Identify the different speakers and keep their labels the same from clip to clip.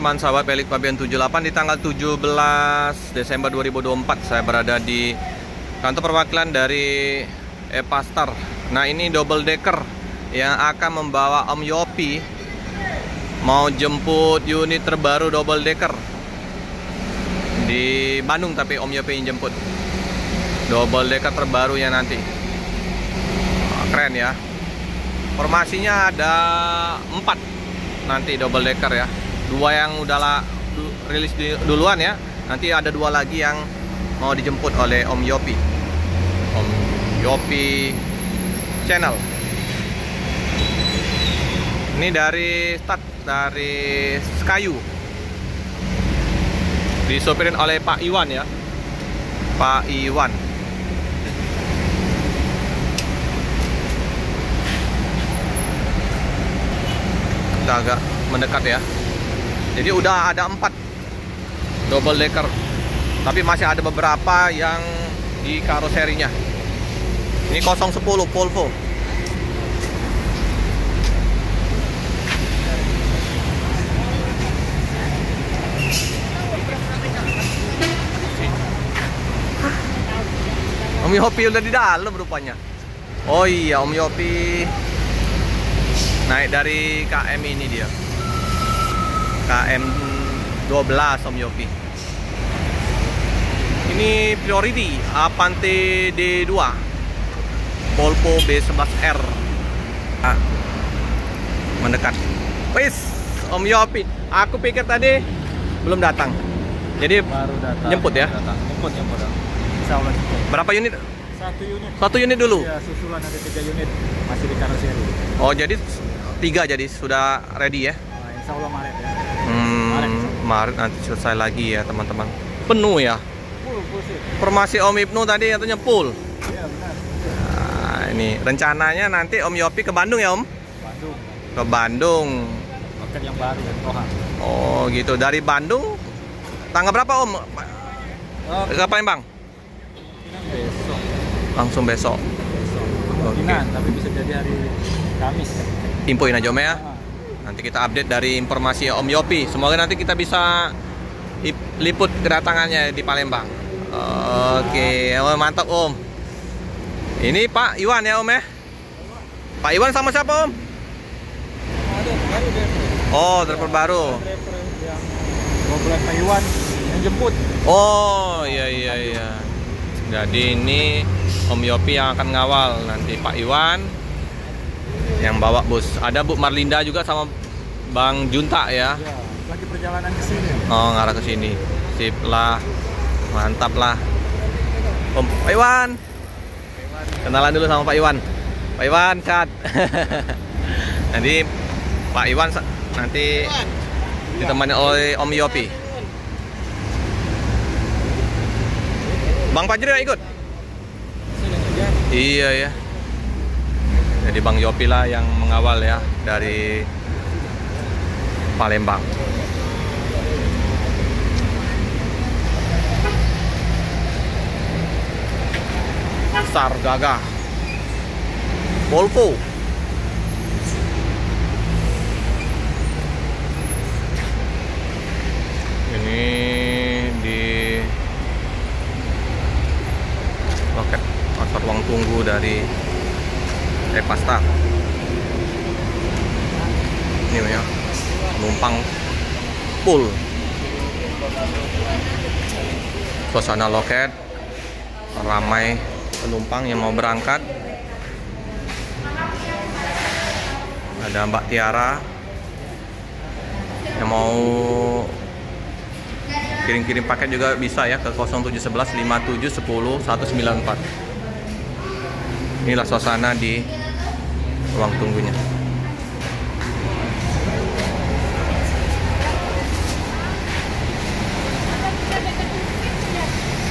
Speaker 1: teman-teman sahabat Pelik Pabean 78. Di tanggal 17 Desember 2024 saya berada di kantor perwakilan dari Epastar. Nah, ini double decker yang akan membawa Om Yopi mau jemput unit terbaru double decker di Bandung, tapi Om Yopi yang jemput double decker terbarunya nanti. Keren ya. Formasinya ada 4 nanti double decker ya. 2 yang udah rilis duluan ya. Nanti ada 2 lagi yang mau dijemput oleh Om Yopi. Om Yopi Channel. Ini dari start dari Skayu. Disopirin oleh Pak Iwan ya. Pak Iwan. Kita agak mendekat ya. Jadi udah ada 4 double decker, tapi masih ada beberapa yang di karoserinya. Ini 010 Volvo. Om Yopi udah di dalam rupanya. Oh iya, Om Yopi naik dari KM ini dia. KM 12 Om Yopi. Ini Priority Avante D2 Volvo B11R. Mendekat. Wis, Om Yopi. Aku pikir tadi belum datang. Jadi
Speaker 2: baru datang.
Speaker 1: Jemput ya?
Speaker 2: Jemput. Insya Allah jemput.
Speaker 1: Berapa unit?
Speaker 2: 1 unit.
Speaker 1: 1 unit dulu?
Speaker 2: Ya, susulan ada 3 unit. Masih di karoseri.
Speaker 1: Oh, jadi 3 jadi sudah ready ya?
Speaker 2: Nah, insya Allah Maret ya.
Speaker 1: Maret nanti selesai lagi ya teman-teman. Penuh ya?
Speaker 2: Full sih.
Speaker 1: Formasi Om Ibnu tadi katanya full.
Speaker 2: Iya benar.
Speaker 1: Nah, ini rencananya nanti Om Yopi ke Bandung ya Om?
Speaker 2: Bandung.
Speaker 1: Ke Bandung.
Speaker 2: Loket yang baru dan Toha.
Speaker 1: Oh gitu, dari Bandung tanggal berapa Om? Ke Palembang?
Speaker 2: Besok.
Speaker 1: Langsung besok.
Speaker 2: Kemungkinan, tapi bisa jadi hari Kamis.
Speaker 1: Infoin aja Om ya. Nanti kita update dari informasi Om Yopi. Semoga nanti kita bisa liput kedatangannya di Palembang. Oke, oh, mantap Om. Ini Pak Iwan ya Om ya? Pak Iwan sama siapa Om?
Speaker 2: Ada baru deh.
Speaker 1: Oh, driver baru.
Speaker 2: Driver yang 12 Pak Iwan yang jemput.
Speaker 1: Oh, iya. Jadi ini Om Yopi yang akan ngawal, nanti Pak Iwan yang bawa bus. Ada Bu Marlinda juga sama Bang Junta ya.
Speaker 2: Ya, lagi perjalanan ke sini.
Speaker 1: Oh, ngarah ke sini. Sip lah. Mantap lah. Om Pak Iwan. Kenalan dulu sama Pak Iwan. Pak Iwan, cat. Nanti Pak Iwan nanti ditemani oleh Om Yopi. Bang Fajri gak ikut? Iya ya. Jadi Bang Yopi lah yang mengawal ya dari Palembang. Besar gagah Volvo. Ini di loket pasar ruang tunggu dari Epastar. Ini ya, penumpang full. Suasana loket ramai penumpang yang mau berangkat. Ada Mbak Tiara yang mau kirim-kirim paket juga bisa ya ke 0711 57 10 194. Inilah suasana di ruang tunggunya.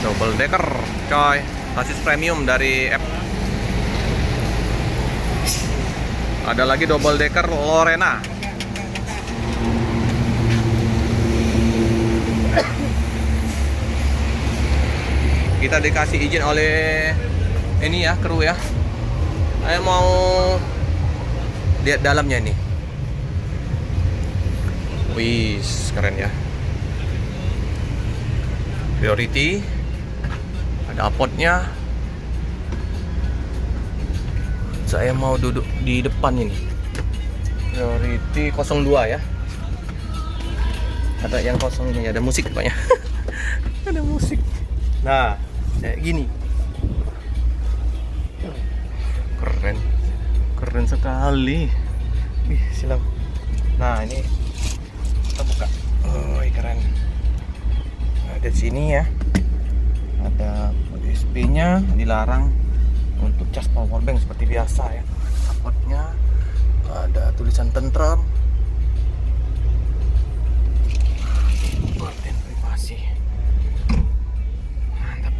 Speaker 1: Double decker, coy. Sasis premium dari F. Ada lagi double decker Lorena. Kita dikasih izin oleh ini ya, kru ya. Saya mau lihat dalamnya nih. Wih, keren ya. Priority. Ada potnya. Saya mau duduk di depan ini. Priority 02 ya. Ada yang kosong ini, ada musik banyak. Ada musik. Nah, kayak gini. Keren. Keren sekali. Wih, silam. Nah, ini kita buka. Oh, keren. Nah, di sini ya. Ada USB-nya, dilarang untuk cas powerbank seperti biasa ya. Supportnya ada tulisan tentrem. Konten privasi. Mantap.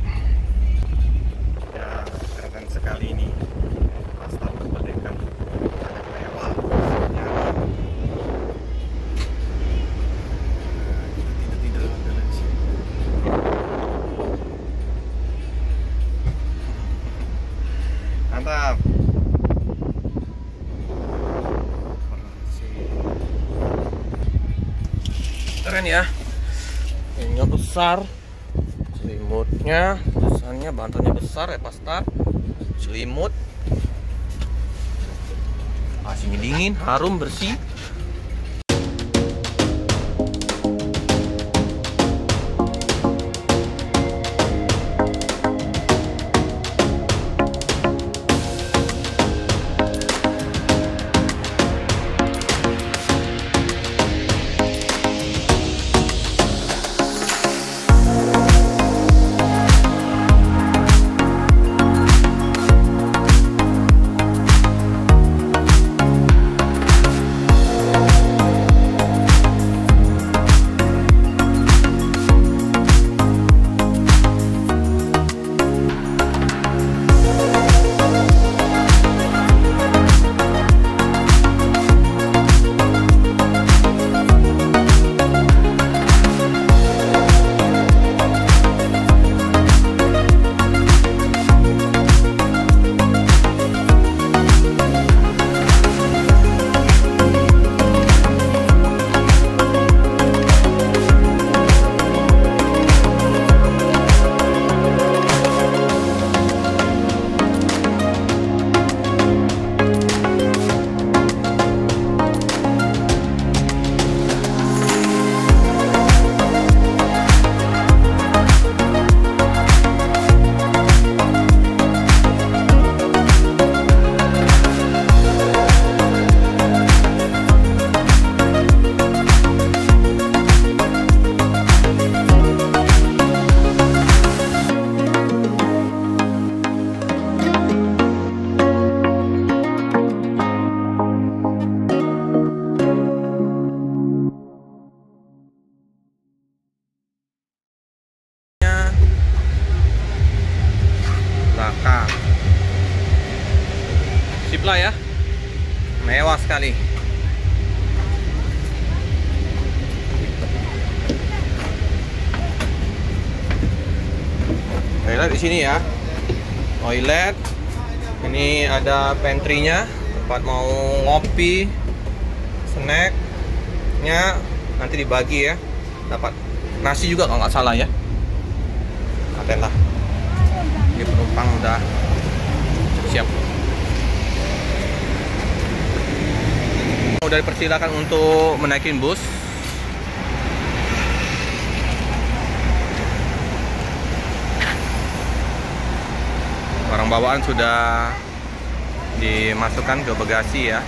Speaker 1: Ya, keren sekali ini. Pastel Merdeka. Mewah. Ya. Tidak ada di sini. Mantap. Keren ya. Ini besar. Selimutnya, tulisannya, bantalnya besar ya, pastar. Selimut. AC-nya dingin, harum, bersih. Belakang. Sip lah ya. Mewah sekali. Toilet di sini ya. Toilet. Ini ada pantry-nya, tempat mau ngopi, snack-nya nanti dibagi ya. Dapat nasi juga kalau nggak salah ya. Paten lah. Ini penumpang udah siap. Udah dipersilakan untuk menaikin bus. Barang bawaan sudah dimasukkan ke bagasi ya.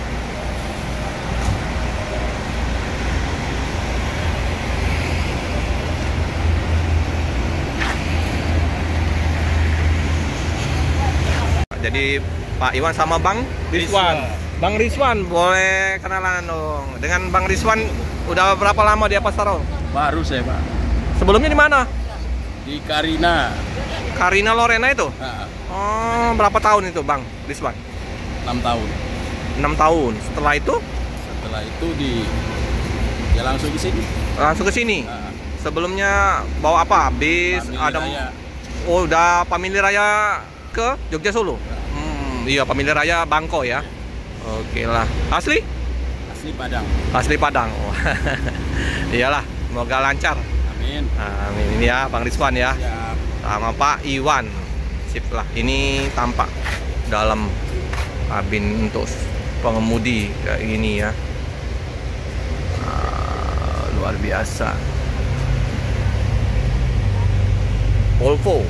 Speaker 1: Jadi Pak Iwan sama Bang Rizwan. Bang Rizwan, boleh kenalan dong. Dengan Bang Rizwan udah berapa lama di Apastaro?
Speaker 2: Baru saya, Pak.
Speaker 1: Sebelumnya di mana?
Speaker 2: Di Karina.
Speaker 1: Karina Lorena itu?
Speaker 2: Nah,
Speaker 1: Oh, berapa tahun itu Bang Rizwan?
Speaker 2: 6 tahun.
Speaker 1: 6 tahun. Setelah itu
Speaker 2: Ya langsung ke sini.
Speaker 1: langsung ke sini.
Speaker 2: Nah,
Speaker 1: Sebelumnya bawa apa? Bis,
Speaker 2: Family
Speaker 1: ada.
Speaker 2: Raya.
Speaker 1: Oh, udah Family Raya ke Jogja Solo. Iya, Family Raya Bangko ya. Oke lah. Asli?
Speaker 2: Asli Padang.
Speaker 1: Asli Padang. Oh. Iyalah, semoga lancar.
Speaker 2: Amin.
Speaker 1: Amin. Ini ya Bang Rizwan ya.
Speaker 2: Siap.
Speaker 1: Sama Pak Iwan. Sip lah. Ini tampak dalam kabin untuk pengemudi kayak gini ya. Luar biasa. Volvo.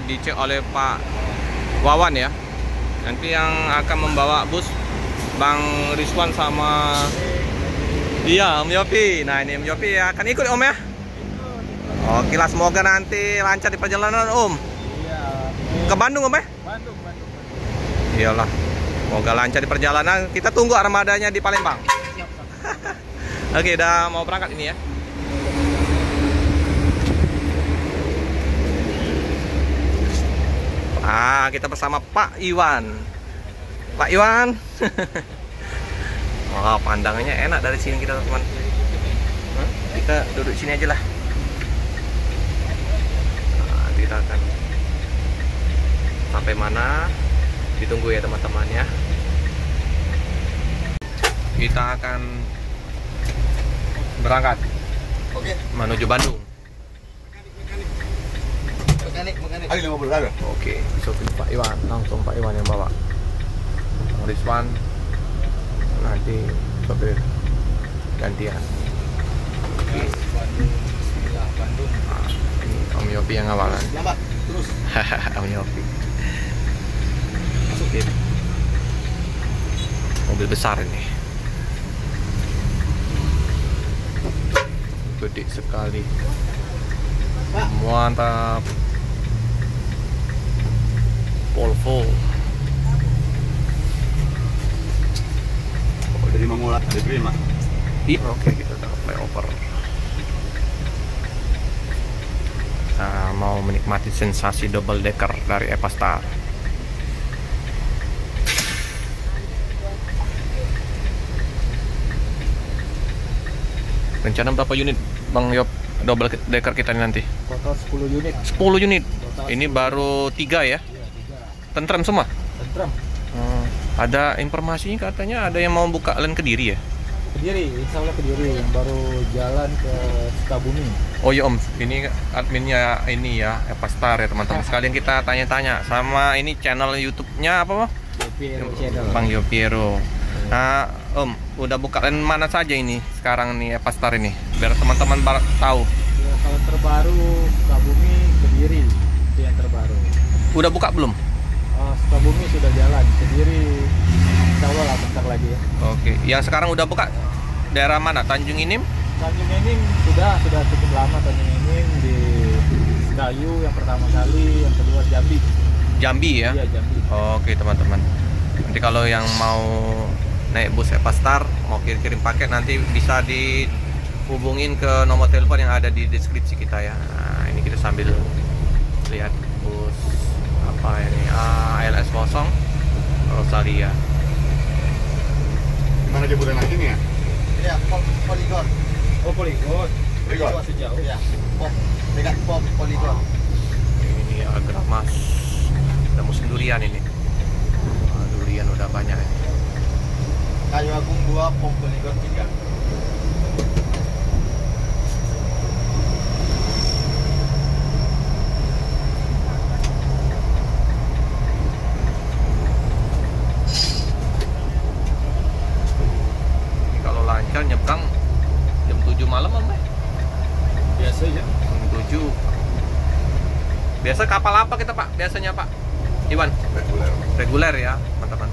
Speaker 1: Dicek oleh Pak Wawan ya. Nanti yang akan membawa bus Bang Rizwan sama iya Om Yopi. Nah ini Om Yopi ya, akan ikut Om ya. Oke lah, semoga nanti lancar di perjalanan Om.
Speaker 2: Iya.
Speaker 1: Ke Bandung Om ya?
Speaker 2: Bandung.
Speaker 1: Iyalah, semoga lancar di perjalanan. Kita tunggu armadanya di Palembang. Oke, udah mau berangkat ini ya. Kita bersama Pak Iwan. Pak Iwan. Wah, pandangannya enak dari sini kita teman. Kita duduk sini aja lah. Kita akan sampai mana? Ditunggu ya teman-teman ya. Kita akan berangkat.
Speaker 3: Oke.
Speaker 1: Menuju Bandung.
Speaker 3: Mekanik. Ayo 50 ada.
Speaker 1: Oke, sopir Pak Iwan, langsung Pak Iwan yang bawa. Bang Rizwan nanti sopir gantian. Oke.
Speaker 2: Bandung.
Speaker 1: Ini Om Yopi yang awalan.
Speaker 3: Lambat, terus.
Speaker 1: Om Yopi. Masukin. Mobil besar ini. Gede sekali. Mantap. Volvo.
Speaker 3: Dari Mangulat, dari Prima.
Speaker 1: Oke, kita udah flyover. Kita mau menikmati sensasi double decker dari Epastar. Rencana berapa unit Bang Yop double decker kita ini nanti?
Speaker 2: Total 10 unit.
Speaker 1: 10 unit.
Speaker 2: Total
Speaker 1: Ini baru 3 ya?
Speaker 2: Iya, 3.
Speaker 1: Tentrem semua?
Speaker 2: Tentram.
Speaker 1: Ada informasinya katanya ada yang mau buka lane Kediri ya?
Speaker 2: Kediri, insya Allah Kediri yang baru jalan ke Sukabumi.
Speaker 1: Oh iya Om, ini adminnya ini ya, Epastar ya teman-teman. Sekalian kita tanya-tanya sama ini channel YouTube-nya apa Bang?
Speaker 2: Yopiero Channel.
Speaker 1: Bang Yopiero. Nah Om, udah buka lane mana saja ini sekarang nih Epastar ini? Biar teman-teman tahu.
Speaker 2: Ya, kalau terbaru Sukabumi, Kediri itu yang terbaru.
Speaker 1: Udah buka belum?
Speaker 2: Sukabumi sudah jalan, Kediri insya Allah lah bentar lagi ya.
Speaker 1: Oke, yang sekarang udah buka daerah mana? Tanjung Inim?
Speaker 2: Tanjung Enim sudah cukup lama. Tanjung Enim di Sekayu yang pertama kali, yang kedua Jambi.
Speaker 1: Jambi ya?
Speaker 2: Iya, Jambi.
Speaker 1: Oke teman-teman. Nanti kalau yang mau naik bus Epastar, mau kirim paket nanti bisa dihubungin ke nomor telepon yang ada di deskripsi kita ya. Nah, ini kita sambil lihat bus apa ini? ALS 0 Rosalia.
Speaker 3: Gimana jemputan lagi nih ya?
Speaker 2: Iya, Poligon. Oh, Poligon.
Speaker 3: Poligon.
Speaker 2: Masih jauh.
Speaker 3: Iya. Dekat pom Poligon.
Speaker 1: Ini Agramas. Ada musim durian ini. Durian udah banyak ini.
Speaker 3: Kayu Agung 2, pom Poligon 3.
Speaker 1: Nyebrang jam 7 malam Om.
Speaker 2: Biasa ya.
Speaker 1: Jam 7. Biasa kapal apa kita Pak? Biasanya Pak Iwan?
Speaker 3: Reguler.
Speaker 1: Reguler ya teman-teman.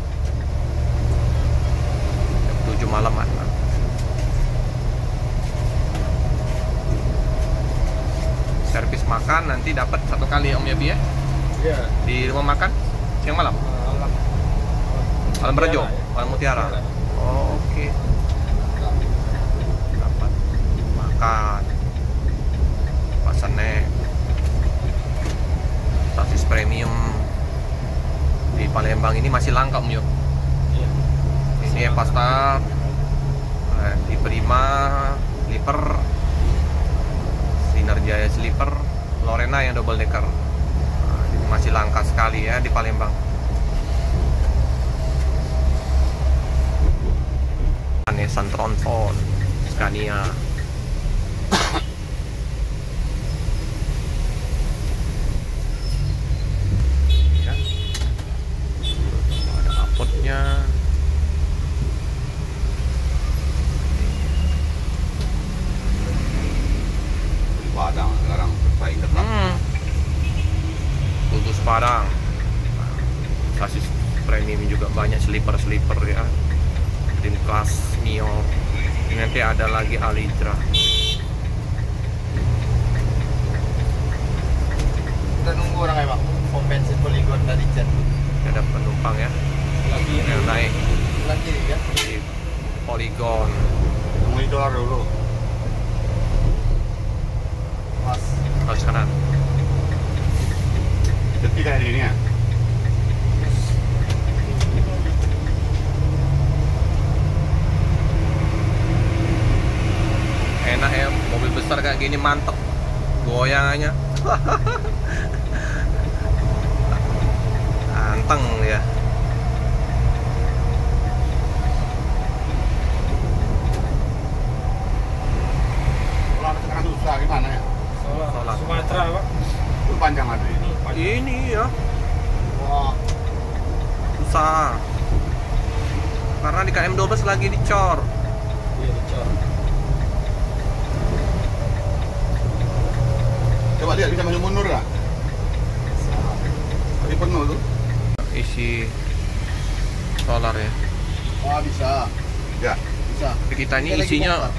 Speaker 1: Jam 7 malam Pak. Servis makan nanti dapat 1 kali Om Yabi ya?
Speaker 2: Iya.
Speaker 1: Di rumah makan siang malam? Malam Rejo, Malam Mutiara. Oh, oke. Dapat makan, snack, sasis premium di Palembang ini masih langka Om Yop.
Speaker 2: Iya.
Speaker 1: Ini Epastar, di Prima, Sleeper, Sinar Jaya Sleeper, Lorena yang double decker. Ini masih langka sekali ya di Palembang. Nissan Tronton, Scania. Ya. Ada apotnya.
Speaker 4: Padang sekarang bersaing ketat.
Speaker 1: Khusus Padang. Sasis premium juga banyak, sleeper ya. Dreamcast, Mio. Nanti ada lagi Alitra.
Speaker 3: Kita nunggu orang emang pom bensin Polygon dari chat.
Speaker 1: Ada penumpang ya
Speaker 2: Lagi
Speaker 1: yang naik
Speaker 3: Lagi kan?
Speaker 1: di Polygon.
Speaker 4: Monitor dulu.
Speaker 3: Mas.
Speaker 1: Harus kanan.
Speaker 4: Jadi kayak gini ya.
Speaker 1: Enak ya, mobil besar kayak gini mantep goyangannya. Anteng ya.
Speaker 4: Kalau sekarang susah gimana ya?
Speaker 1: Solar.
Speaker 2: Sumatera, Pak.
Speaker 4: Itu panjang ada ini.
Speaker 1: Ini ya
Speaker 3: Wah,
Speaker 1: susah karena di KM12 lagi dicor.
Speaker 2: Iya, dicor.
Speaker 4: Coba lihat bisa maju mundur nggak? Tadi penuh tuh.
Speaker 1: Isi solar ya.
Speaker 3: wah bisa.
Speaker 4: Ya,
Speaker 3: Bisa.
Speaker 1: Tapi kita ini
Speaker 3: Ini lagi
Speaker 1: isinya
Speaker 3: bongkar.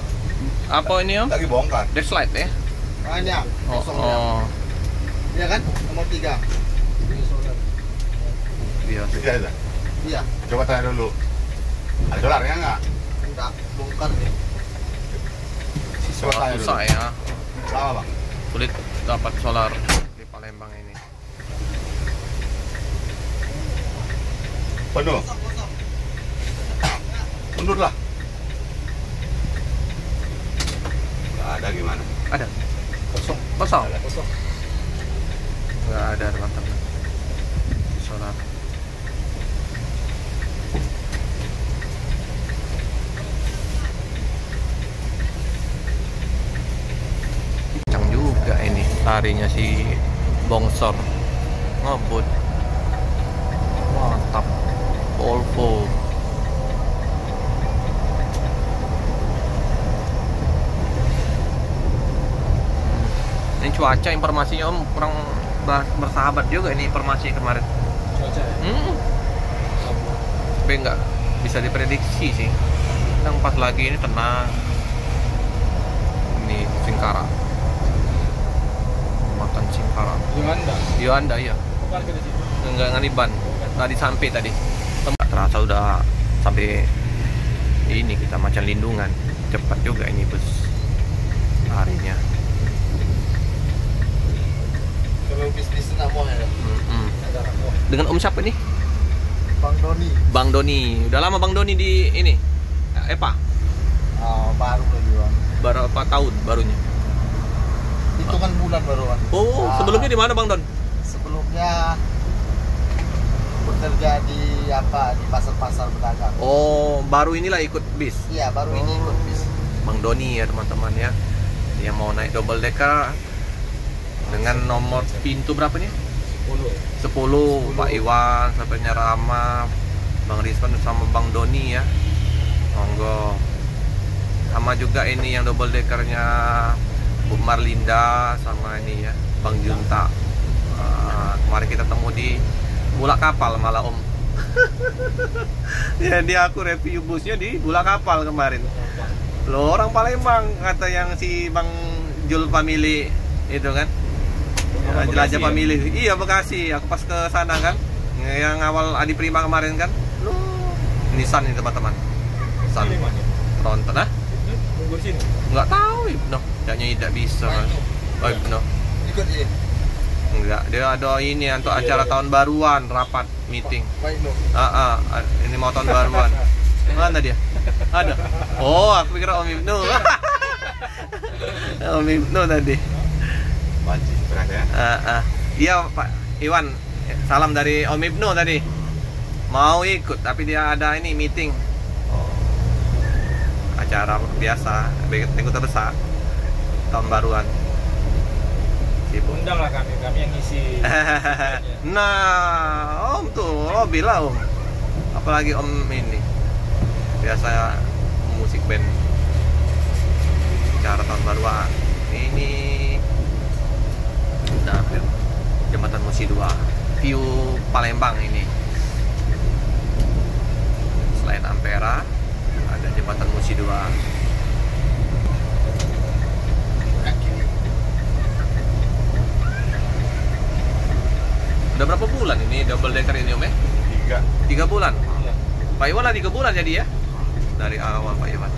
Speaker 1: apa ini om?
Speaker 4: lagi bongkar.
Speaker 1: Deadlight ya?
Speaker 3: Banyak.
Speaker 1: Oh,
Speaker 3: Kosongnya.
Speaker 1: oh.
Speaker 3: Iya kan? Nomor 3.
Speaker 1: Biasa.
Speaker 4: Tidak ada.
Speaker 3: Iya.
Speaker 4: Coba tanya dulu. Ada dolarnya nggak?
Speaker 3: Enggak. Bongkar nih.
Speaker 4: Coba tanya dulu.
Speaker 1: Susah ya,
Speaker 4: Lama bang.
Speaker 1: sulit dapat solar di Palembang ini.
Speaker 4: Penuh. Mundurlah. Nggak ada gimana?
Speaker 1: Ada?
Speaker 3: Kosong.
Speaker 1: Kosong?
Speaker 2: Kosong.
Speaker 1: Nggak ada teman-teman. Solar. Kencang juga ini larinya si Bongsor. Ngebut. Mantap. Volvo. Ini cuaca informasinya om kurang bersahabat juga ini informasi kemarin.
Speaker 2: Cuaca ya.
Speaker 1: Tapi nggak bisa diprediksi sih. Yang pas lagi ini tenang. Ini Singkara. Makan Singkara.
Speaker 2: Yuanda.
Speaker 1: Yuanda ya.
Speaker 2: Parkir di situ.
Speaker 1: Enggak ngaliban. Tadi sampai tadi. Tempat terasa udah sampai ini kita macam lindungan. Cepat juga ini bus harinya.
Speaker 3: Kalau bisnis apa ya?
Speaker 2: Ada rambut.
Speaker 1: Dengan om siapa nih?
Speaker 3: Bang Doni.
Speaker 1: Bang Doni. Udah lama Bang Doni di ini? Epa?
Speaker 3: Baru lagi bang.
Speaker 1: Berapa tahun barunya?
Speaker 3: Hitungan bulan baru bang.
Speaker 1: Oh, sebelumnya di mana Bang Don?
Speaker 3: Sebelumnya bekerja di apa di pasar-pasar pedagang.
Speaker 1: Oh, baru inilah ikut bis.
Speaker 3: Iya baru ini ikut bis.
Speaker 1: Bang Doni ya teman-teman ya. Yang mau naik double decker dengan nomor pintu berapa nih?
Speaker 2: 10.
Speaker 1: 10. Pak Iwan, sahabatnya Rama, Bang Rizwan sama Bang Doni ya. Monggo. Sama juga ini yang double deckernya Bu Marlinda sama ini ya, Bang Junta. Kemarin kita temu di Bulak Kapal malah om. Jadi aku review busnya di Bulak Kapal kemarin. Lo orang Palembang kata yang si Bang Jul Family itu kan. Ya, jelajah Family. Iya Bekasi. Aku pas ke sana kan. Yang awal Adi Prima kemarin kan. Lo Nissan ini teman-teman. Nissan Tronton ah?
Speaker 2: Nunggu sini.
Speaker 1: Enggak tahu Ibnu. Kayaknya tidak bisa kan. Oh Ibnu.
Speaker 3: Ikut ini.
Speaker 1: Enggak, dia ada ini untuk acara tahun baruan, rapat meeting.
Speaker 3: Baik lo.
Speaker 1: Ini mau tahun baruan. Mana dia? Ada. Oh, aku pikir Om Ibnu. Om Ibnu tadi.
Speaker 4: Wajib berat ya.
Speaker 1: Iya Pak Iwan, salam dari Om Ibnu tadi. Mau ikut, tapi dia ada ini meeting. acara biasa, Bengkel Terbesar tahun baruan. Sibuk.
Speaker 2: Undang lah kami yang ngisi.
Speaker 1: Nah, Om tuh, bilang Om. Apalagi Om ini biasa musik band acara tahun baruan. Ini udah hampir Jembatan Musi 2, view Palembang ini. Selain Ampera, ada Jembatan Musi 2. Udah berapa bulan ini double decker ini Om ya? 3 bulan.
Speaker 2: Iya.
Speaker 1: Pak Iwan lah 3 bulan jadi ya? Dari awal Pak Iwan.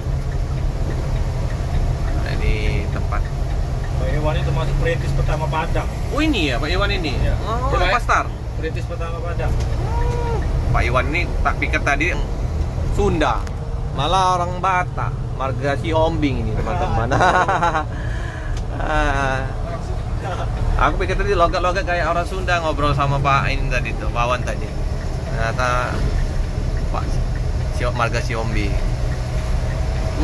Speaker 1: Nah, ini tempat.
Speaker 2: Pak Iwan itu termasuk perintis pertama Padang.
Speaker 1: Oh ini ya Pak Iwan ini?
Speaker 2: Iya.
Speaker 1: Oh,
Speaker 2: Coba ya.
Speaker 1: Pastar.
Speaker 2: Perintis pertama Padang.
Speaker 1: Pak Iwan ini tak pikir tadi Sunda, malah orang Batak, marga si Hombing ini teman-teman. Aku pikir tadi logat-logat kayak orang Sunda ngobrol sama Pak ini tadi tuh, Pak Wan tadi. Ternyata Pak marga si Hombing.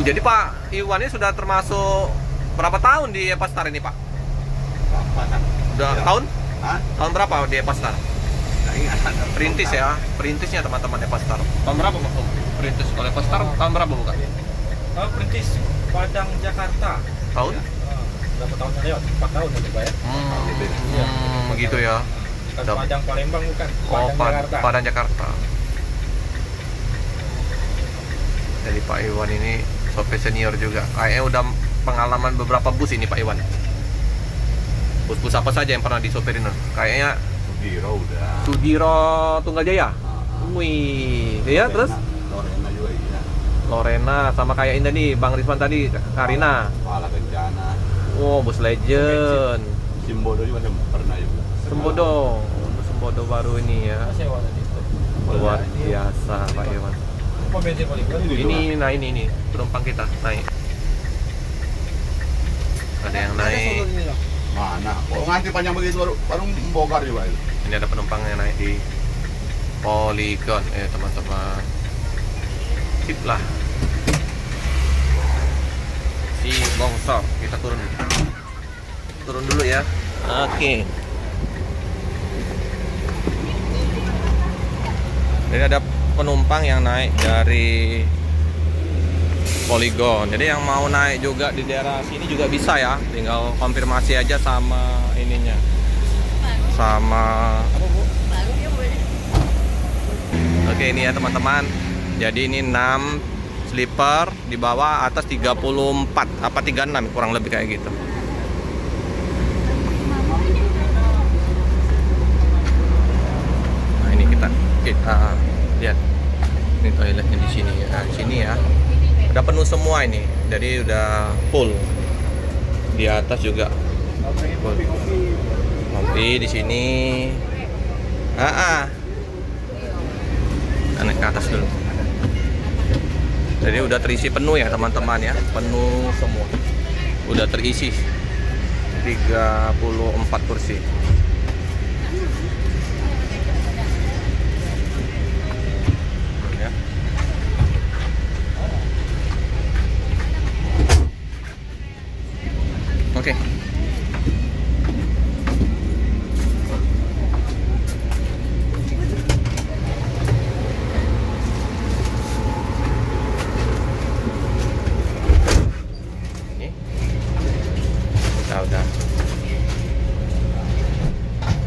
Speaker 1: Jadi Pak Iwan ini sudah termasuk berapa tahun di Epastar ini Pak? Udah
Speaker 4: Ya.
Speaker 1: tahun?
Speaker 4: Hah?
Speaker 1: Tahun berapa di Epastar?
Speaker 4: Nggak ingat.
Speaker 1: Perintis ya, perintisnya teman-teman Epastar. Tahun berapa Pak? Perintis oleh Epastar tahun berapa bukan?
Speaker 2: Oh, perintis Padang Jakarta.
Speaker 1: Tahun?
Speaker 2: Berapa tahun lewat? 4 tahun nanti Pak ya.
Speaker 1: Gitu ya.
Speaker 2: Bukan
Speaker 1: Udah.
Speaker 2: Padang Palembang bukan.
Speaker 1: Oh,
Speaker 2: Padang Jakarta.
Speaker 1: Padang Jakarta. Jadi Pak Iwan ini sopir senior juga. Kayaknya udah pengalaman beberapa bus ini Pak Iwan. Bus-bus apa saja yang pernah disopirin? Kayaknya
Speaker 4: Sudiro udah.
Speaker 1: Sudiro Tunggal Jaya. Wih, ya terus
Speaker 4: Lorena juga iya.
Speaker 1: Lorena sama kayak ini nih Bang Rizwan tadi, Karina.
Speaker 4: Pala Kencana.
Speaker 1: Oh, bus legend.
Speaker 4: Simbodo juga pernah juga.
Speaker 1: Sembodo. Sembodo baru ini ya.
Speaker 2: Masih awal tadi itu.
Speaker 1: Luar biasa Pak Iwan.
Speaker 2: Apa bensin paling berat?
Speaker 1: Ini penumpang kita naik. Ada yang naik.
Speaker 4: Mana? Oh ngantri panjang begitu baru membongkar juga itu.
Speaker 1: Ini ada penumpang yang naik di Polygon teman-teman. Sip lah. Si bongsor, kita turun. Turun dulu ya. Oke. Jadi ada penumpang yang naik dari Polygon. Jadi yang mau naik juga di daerah sini juga bisa ya. Tinggal konfirmasi aja sama ininya. Sama Oke, ini ya teman-teman. Jadi ini 6 sleeper, di bawah atas 34 apa 36 kurang lebih kayak gitu. Nah, ini kita lihat. Ini toiletnya di sini ya. Di sini ya. Udah penuh semua ini. Jadi udah full. Di atas juga full. Kopi di sini. Naik ke atas dulu. Jadi udah terisi penuh ya teman-teman ya. Penuh semua. Udah terisi 34 kursi. Ya. Oke. Udah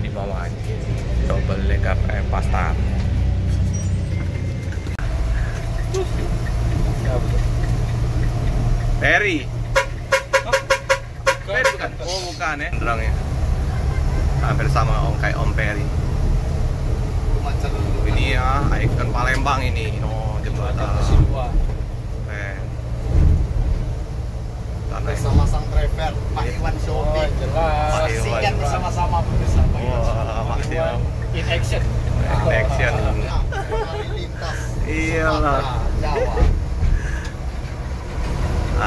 Speaker 1: di bawah ini double decker Pastar. Perry. Perry bukan? Oh bukan ya. Drangnya hampir sama kayak Om Perry. Ini ya ikon Palembang ini. Oh jembatan.
Speaker 3: Bersama sang driver Pak Iwan Shopping.
Speaker 2: Jelas.
Speaker 1: Pak Iwan.
Speaker 3: Saksikan bersama-sama pemirsa Pak Iwan.
Speaker 1: Wah, maksimal.
Speaker 2: In action.
Speaker 1: Action.
Speaker 3: Hari lintas
Speaker 1: Iyalah.
Speaker 3: Sumatera, Jawa.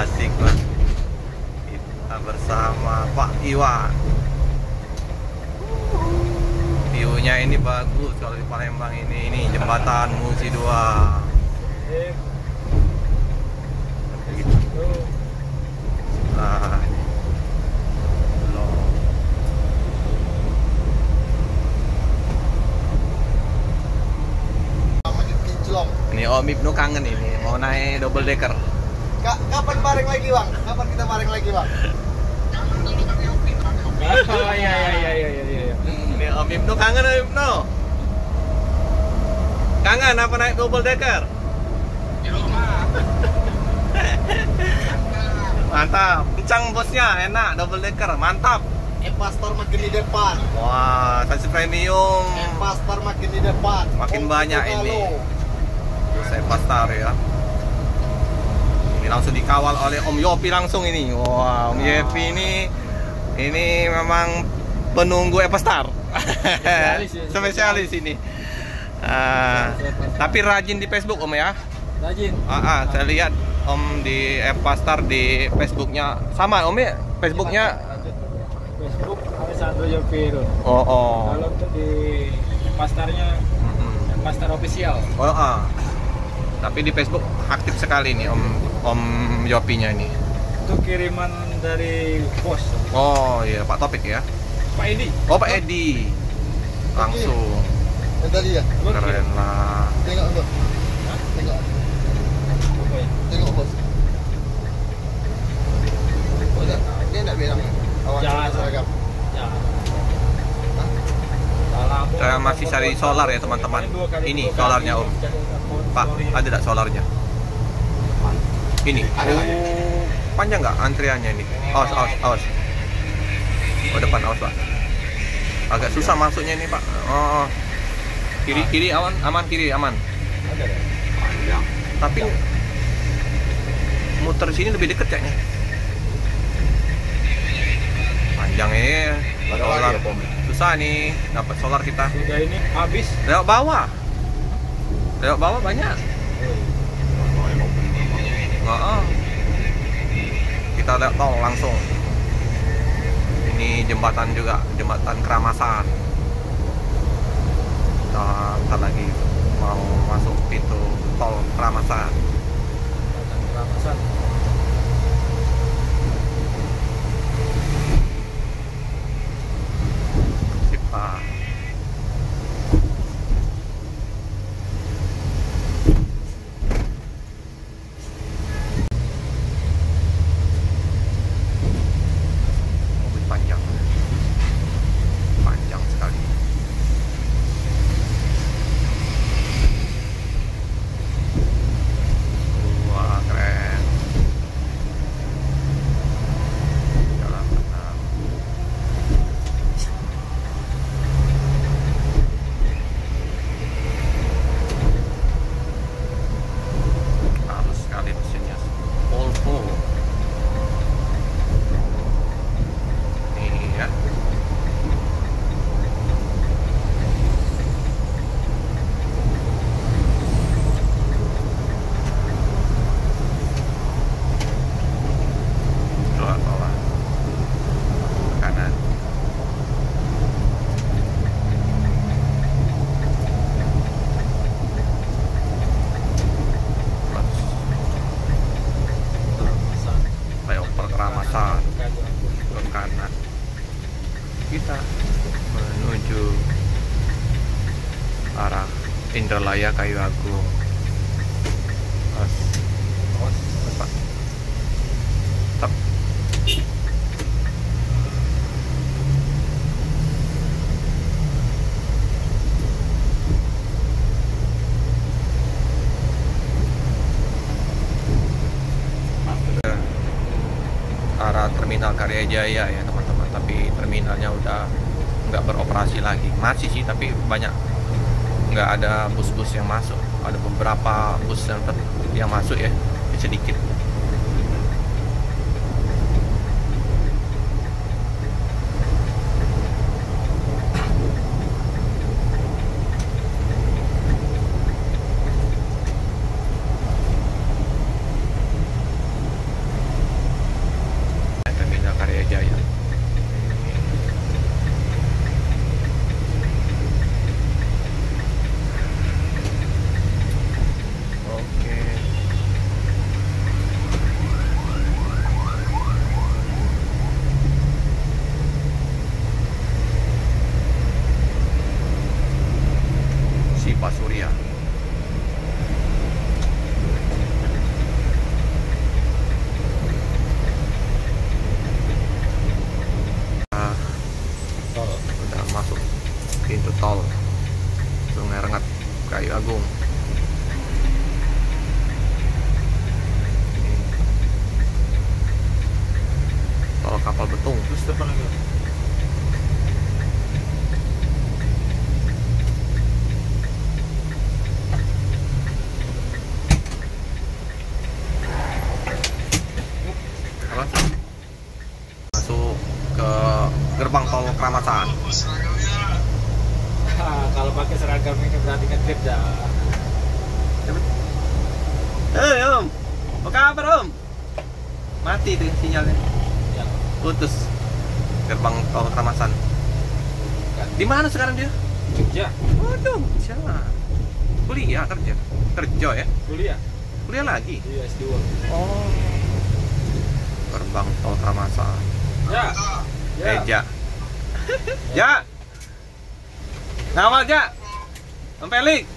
Speaker 1: Asik lah. Kita bersama Pak Iwan. View-nya ini bagus kalau di Palembang ini jembatan Musi 2. Nah, ini. Loh.
Speaker 3: Makin kinclong.
Speaker 1: Ini Om Ibnu kangen ini mau naik double decker.
Speaker 3: Kak, kapan bareng lagi bang? Kapan kita bareng lagi bang?
Speaker 2: Oh iya.
Speaker 1: Ini Om Ibnu kangen Om Ibnu. Kangen apa naik double decker?
Speaker 3: Di rumah.
Speaker 1: Mantap. Kencang bosnya, enak double decker, mantap.
Speaker 3: Pastor makin di depan.
Speaker 1: Wah, sasis premium.
Speaker 3: Pastor makin di depan.
Speaker 1: Makin banyak ini. Saya pastar ya. Ini langsung dikawal oleh Om Yopi langsung ini. Wah, Om Yopi ini memang penunggu Epastar. Spesialis ini. Tapi rajin di Facebook Om ya.
Speaker 2: Rajin.
Speaker 1: Saya lihat Om di Epastar di Facebooknya sama Om ya. Facebooknya.
Speaker 2: Facebook Alessandro Yopiro.
Speaker 1: Oh.
Speaker 2: Kalau untuk di pastarnya pastar official.
Speaker 1: Tapi di Facebook aktif sekali nih Om Yopinya ini.
Speaker 2: Itu kiriman dari bos.
Speaker 1: Oh iya Pak Topik ya.
Speaker 2: Pak Edi.
Speaker 1: Oh Pak Edi. Langsung.
Speaker 3: Yang tadi ya?
Speaker 1: Keren lah.
Speaker 3: Tengok bos. Tengok. Tengok bos. Oh, dia enggak bilang awal seragam.
Speaker 2: Ya.
Speaker 1: Saya masih cari solar ya teman-teman. Ini solarnya Om. Pak, ada tidak solarnya? Ini. Oh, panjang nggak antriannya ini? Awas. Oh depan awas Pak. Agak susah masuknya ini Pak. Oh. Kiri aman kiri aman. Panjang. Tapi muter sini lebih dekat kayaknya. Panjang ya. Solar. Susah nih dapat solar kita.
Speaker 2: Sudah ini habis.
Speaker 1: Lewat bawah banyak. Kita lihat tol langsung. Ini jembatan juga, jembatan Keramasan. Kita lagi mau masuk pintu tol Keramasan.
Speaker 2: Keramasan.
Speaker 1: Sip, Pak. Panjang sekali. Wah, keren. Jalan tenang. Halus sekali mesinnya. Volvo. Ini ya. Keluar bawah. Kanan. Flyover Keramasan ke kanan. Kita menuju arah Indralaya Kayu Agung. Awas, Pak. Stop. Arah Terminal Karyajaya ya teman-teman, tapi terminalnya udah nggak beroperasi lagi. Masih sih, tapi banyak nggak ada bus-bus yang masuk. Ada beberapa bus yang masuk ya, sedikit. Terminal Karyajaya. Oke. Agung. Tol kapal betung.
Speaker 2: Terus depan lagi.
Speaker 1: Apa? Masuk ke gerbang tol Kramatan.
Speaker 2: Kalau pakai seragam ini berarti ngetrip dah.
Speaker 1: Om, apa kabar Om? Mati tuh sinyalnya.
Speaker 2: Ya,
Speaker 1: Putus. Gerbang tol Kramatan. Di mana sekarang dia?
Speaker 2: Jogja.
Speaker 1: Oh, Jogja. Kuliah kerja. Kerja ya?
Speaker 2: Kuliah.
Speaker 1: Kuliah lagi.
Speaker 2: Iya, S2.
Speaker 1: Oh. Gerbang tol Kramatan.
Speaker 2: Ya.
Speaker 1: Ja. Ja. Ngawal Ja. Om Pelik.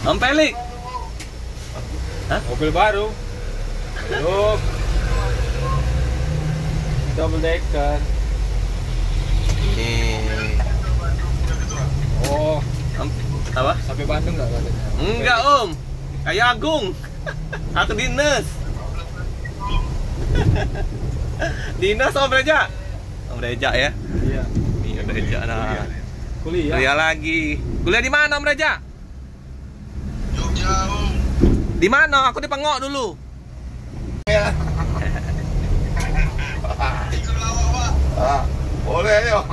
Speaker 1: Om Pelik.
Speaker 2: Mobil baru. Yuk. Double decker.
Speaker 1: Ini
Speaker 2: Oh,
Speaker 1: apa?
Speaker 2: sampai Bandung nggak katanya?
Speaker 1: Enggak Om. Kayak Agung. Aku dinas. Dinas Om Reja. Om Reja ya.
Speaker 2: Iya.
Speaker 1: Iya Om Reja nah.
Speaker 2: Kuliah.
Speaker 1: Kuliah lagi. Kuliah di mana Om Reja?
Speaker 4: Jogja, Om.
Speaker 1: Di mana? Aku di Pengok dulu.
Speaker 4: Ya. Boleh ayo.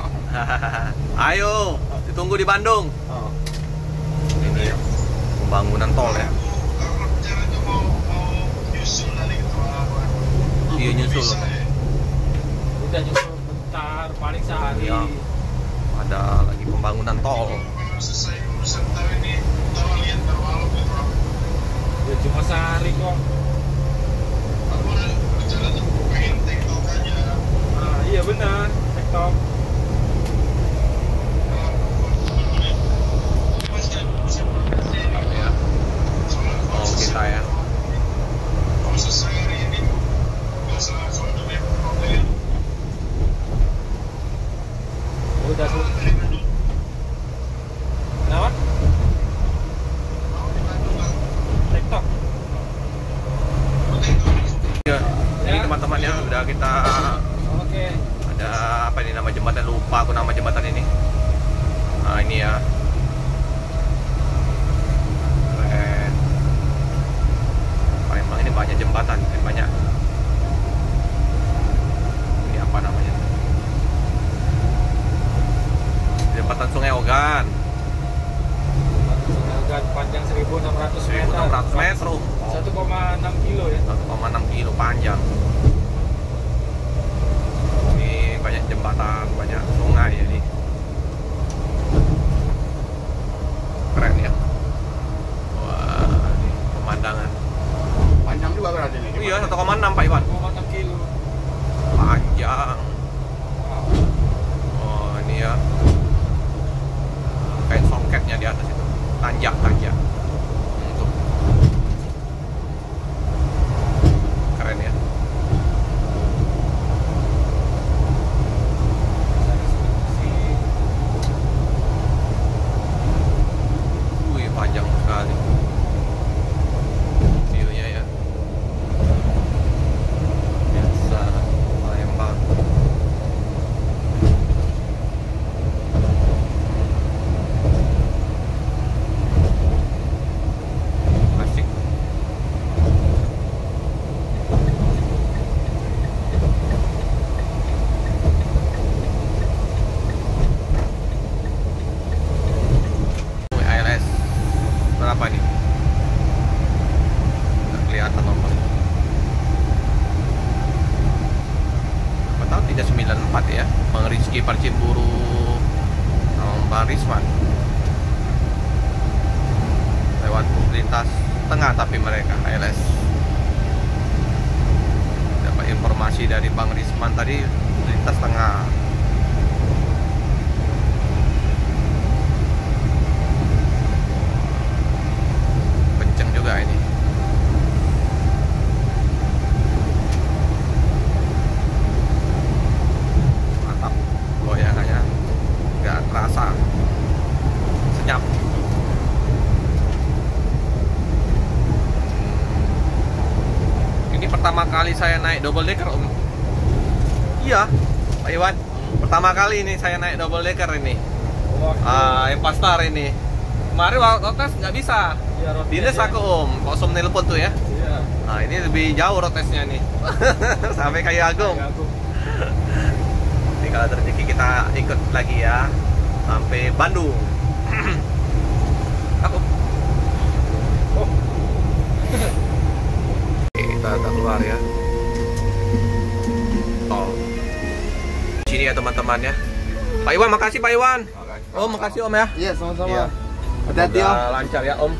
Speaker 1: Ayo, ditunggu di Bandung.
Speaker 2: Oh.
Speaker 1: Ini ya, pembangunan tol ya. Iya nyusul.
Speaker 2: Udah nyusul bentar, paling sehari.
Speaker 1: Iya. Ada lagi pembangunan tol.
Speaker 2: Ya cuma sehari kok. Ah, iya benar, TikTok.
Speaker 1: Ya. Oh kita ya.
Speaker 2: Udah tuh. Kenapa? TikTok.
Speaker 1: Ya. Ini teman-teman ya udah kita
Speaker 2: Oke.
Speaker 1: ada apa ini nama jembatan, lupa aku nama jembatan ini. Nah ini ya. Keren. Palembang ini banyak jembatan, banyak. Ini apa namanya? Jembatan Sungai Ogan.
Speaker 2: Sungai panjang 1.600 meter.
Speaker 1: 1.600 meter.
Speaker 2: 1,6 kilo ya.
Speaker 1: 1,6 kilo panjang. Ini banyak jembatan, banyak sungai jadi keren ya. Wah, ini pemandangan.
Speaker 4: Panjang juga berarti ini.
Speaker 1: Iya, 1,6 Pak Iwan.
Speaker 2: 1,6 kilo.
Speaker 1: Panjang.
Speaker 2: Wow.
Speaker 1: Oh, ini ya. Kayak soketnya di atas itu. Tanjak. Tuh. Keren ya. Wih, panjang sekali. View-nya ya. Biasa Palembang. Asik. ALS berapa nih? Nggak kelihatan nomornya. Apa tahu 394 ya? Bang Rizky Parcimburu sama Bang Risman. Lewat lintas tengah tapi mereka ALS. Dapat informasi dari Bang Risman tadi lintas tengah. Kenceng juga ini. Mantap. Goyangannya nggak terasa. Senyap. pertama kali saya naik double decker, Om. Iya, Pak Iwan. Pertama kali ini saya naik double decker ini. Yang Pastar ini. Kemarin waktu tes nggak bisa.
Speaker 2: Iya, road
Speaker 1: Dinas
Speaker 2: test,
Speaker 1: aku Om, kok Om nelpon tuh ya.
Speaker 2: Iya.
Speaker 1: Nah ini lebih jauh road testnya nih. Sampai Kayu Agung.
Speaker 2: Kayu Agung.
Speaker 1: Nanti kalau rezeki kita ikut lagi ya sampai Bandung. Aku.
Speaker 2: Oh,
Speaker 1: Oke, kita agak keluar ya. Tol. Sini ya teman-teman ya. Pak Iwan, makasih Pak Iwan. Oh, makasih Om ya.
Speaker 3: Iya, sama-sama.
Speaker 1: Iya.
Speaker 3: Hati-hati, Om.
Speaker 1: Semoga lancar ya Om.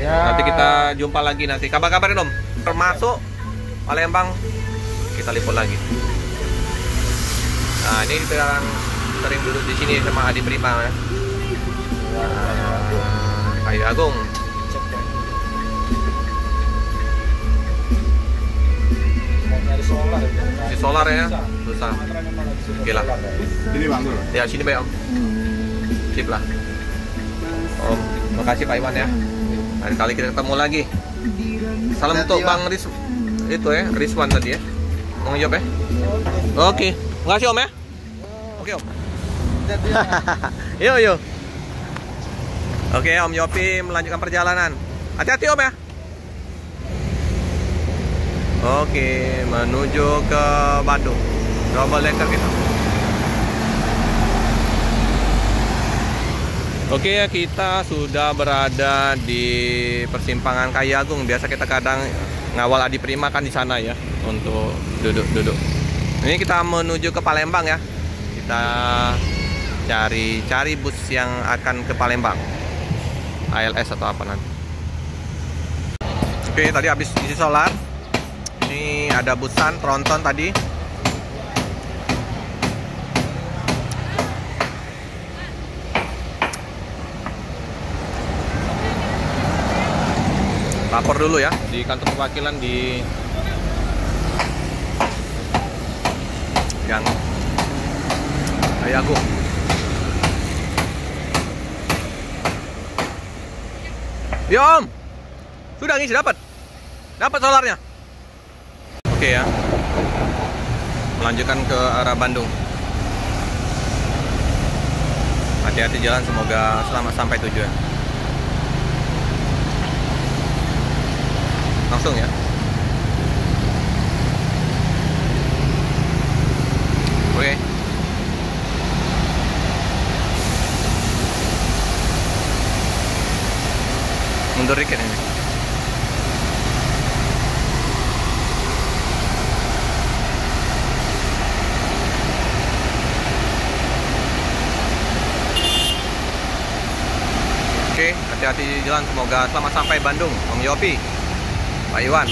Speaker 2: ya.
Speaker 1: Nanti kita jumpa lagi nanti. Kabar-kabarin Om. Termasuk Palembang kita liput lagi. Nah, ini kita yang sering duduk di sini sama Adi Prima ya. Kayu Agung.
Speaker 2: Mau nyari solar ya.
Speaker 1: Di solar ya. Susah. Oke lah.
Speaker 4: Ini bang dulu.
Speaker 1: Ya sini Bay Om. Sip lah. Om, makasih Pak Iwan ya. Lain kali kita ketemu lagi. Salam
Speaker 3: Hati-hati,
Speaker 1: untuk
Speaker 3: Bang.
Speaker 1: Bang itu ya, Rizwan tadi ya. Mau ngejawab ya? Oke. Makasih Om ya. Oke Om.
Speaker 3: Hati-hati, Om.
Speaker 1: Yuk yuk. Oke Om Yopi melanjutkan perjalanan. Hati-hati Om ya. Oke, menuju ke Bandung. Double decker kita. Oke ya, kita sudah berada di persimpangan Kayu Agung. Biasa kita kadang ngawal Adi Prima kan di sana ya untuk duduk-duduk. Ini kita menuju ke Palembang ya. Kita cari bus yang akan ke Palembang. ALS atau apa nanti. Oke, tadi habis isi solar. Ini ada busan tronton tadi. Lapor dulu ya di kantor perwakilan di yang Kayu Agung. Ya Om, sudah ngisi dapat solarnya. Oke ya, melanjutkan ke arah Bandung. Hati-hati jalan, semoga selamat sampai tujuan. Langsung ya. Oke. Mundur dikit ini. Oke, hati-hati jalan, semoga selamat sampai Bandung. Om Yopi, Pak Iwan.